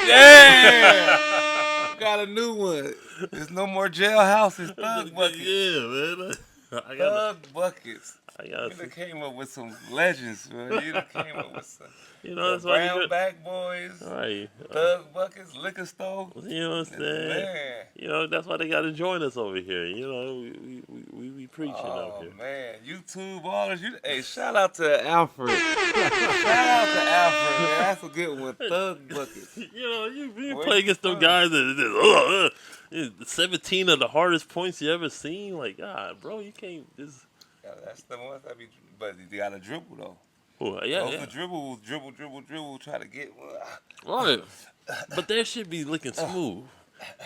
Yeah. Got a new one. There's no more jailhouses. Thug buckets. Yeah, man. Thug buckets. I got You done came up with some legends, man. You done came up with some. The that's why you Brown got. Back Boys, Right. Thug Buckets, Liquor Store. You know what I'm saying? Man. That's why they got to join us over here. We preaching out Oh, here. man. YouTube ballers. Hey, shout out to Alfred. Shout out to Alfred, man. That's a good one. Thug Buckets. You Where play you against those from? guys that 17 of the hardest points you ever seen. Like, God, bro, you can't just. Yeah, that's the ones that be. But you got to dribble, though. Well, yeah, Those yeah. are dribble, try to get one. Right. But that should be looking smooth.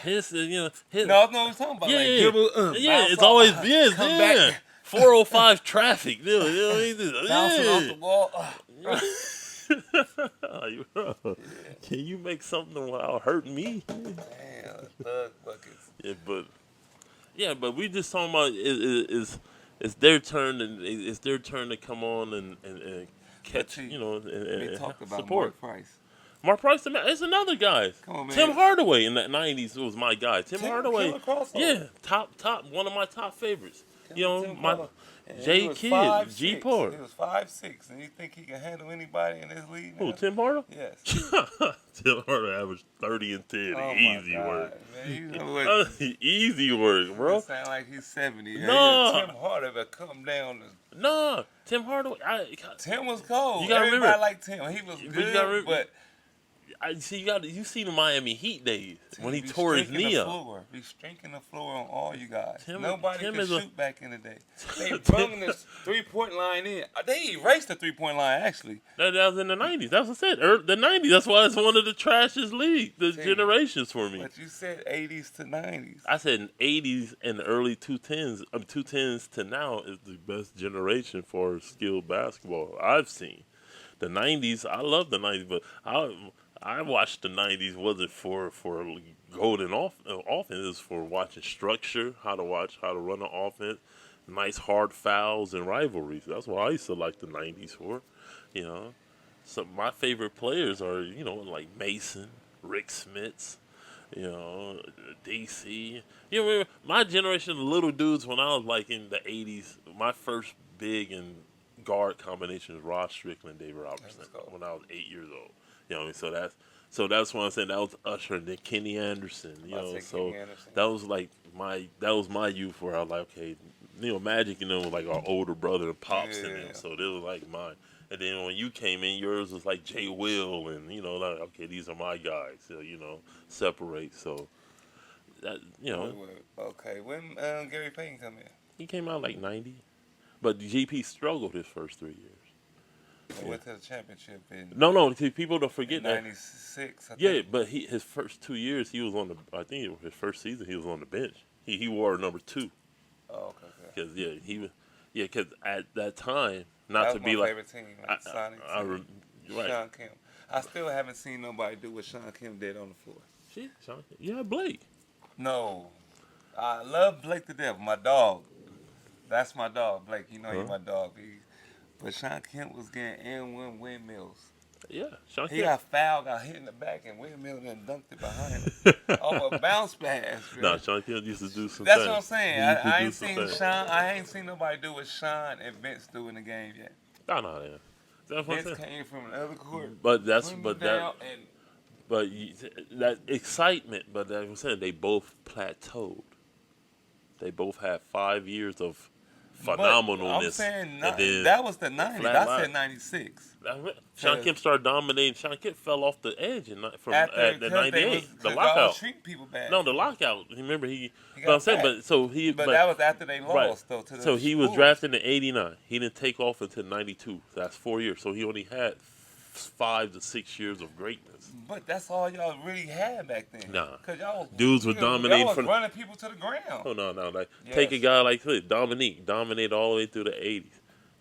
His. No, I'm talking about. Yeah, Like, yeah, dribble, yeah. bounce It's off, always come yeah. back. 405 traffic. You know what I mean? Bouncing off the wall. Can you make something without hurting me? Damn, Thug Buckets. But we just talking about it's their turn and it's their turn to come on and catch We and talked about support. Mark Price. Mark Price is another guy. Come on, man. Tim Hardaway in that '90s was my guy. Tim Hardaway, killer crossover. yeah, top one of my top favorites. Tim My Hardaway. And J he was Kidd, 5'6". G Port. He was 5'6", and you think he can handle anybody in this league? Who, Now? Tim Hardaway? Yes. Tim Hardaway averaged 30 and 10. Oh Easy my work. God, man, Easy work, bro. He sound like he's 70. No. Tim Hardaway come down. No, Tim Hardaway. Tim was cold. You gotta Everybody remember- liked Tim. He was you good, gotta but I see. You seen the Miami Heat days when he be tore his streaking knee the up. floor. Be streaking the floor on all you guys. Tim Nobody could is a- shoot back in the day. They brung this 3-point line in. They erased the 3-point line, actually. That was in the '90s. That's what I said. The '90s. That's why it's one of the trashiest leagues, the See, generations for me. But you said 80s to 90s. I said '80s and the early 2010s. 2010s to now is the best generation for skilled basketball I've seen. The '90s. I love the '90s, but I watched the '90s wasn't for golden offense. It was for watching structure, how to run an offense, nice hard fouls and rivalries. That's what I used to like the '90s for. So my favorite players are like Mason, Rick Smits, DC. Remember my generation of little dudes when I was like in the '80s. My first big and guard combination was Rod Strickland, David Robertson when I was 8 years old. So that's why I'm saying that was Usher and then Kenny Anderson. So that was like my youth where I was like, okay, Magic was like our older brother and pops and them. So they was like mine. And then when you came in, yours was like Jay Will and like, okay, these are my guys. So separate. So that Okay, when Gary Payton come in? he came out like '90, but GP struggled his first 3 years. He went to the championship in No, people don't forget that. '96. Yeah, but his first 2 years he was on the. I think his first season he was on the bench. He wore number 2. Oh, okay. Because because at that time That to was be my like favorite team, Sonic team. right. Sean Kemp. I still haven't seen nobody do what Sean Kemp did on the floor. Shit, Sean, yeah, Blake. No. I love Blake to death. My dog. That's my dog, Blake. He's my dog. But Sean Kemp was getting N1 windmills. Yeah, Sean He Kemp. got fouled, got hit in the back, and windmill and dunked it behind him. Off a bounce pass. No, Sean Kemp used to do some That's things. what I'm saying. He used to I do ain't some seen things. Sean. I ain't seen nobody do what Sean and Vince do in the game yet. No, yeah. That's what I'm Vince saying. came from another court. But that excitement. But like I'm saying, they both plateaued. They both had 5 years of phenomenalness. I'm saying and then that was the 90s. flat I line. said 96. Sean Kemp started dominating. Sean Kemp fell off the edge from After the '98. The y'all lockout. treating people bad. No, the lockout. Remember He But got I'm saying, back. but that was after they lost, right. though. To the So he was Bulls. drafted in '89. He didn't take off until '92. That's 4 years. So he only had 5 to 6 years of greatness. But that's all y'all really had back then. Nah. Cause y'all Dudes were dominating Y'all was from- running people to the ground. Oh no. Like Yes. take a guy like this, Dominique, dominated all the way through the '80s.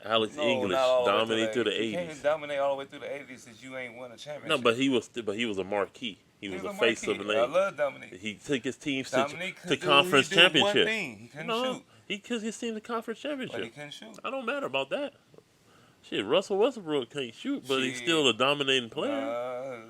Alex English not all the way dominated through the You '80s. can't dominate all the way through the '80s since you ain't won a championship. No, but he was a marquee. He was the face of the I league. love Dominique. He took his team Dominique to could conference he do one championship. thing. He couldn't No, shoot. because his team to conference But he championship. couldn't shoot. I don't matter about that. Shit, Russell Westbrook can't shoot, but he's Shit. still a dominating player.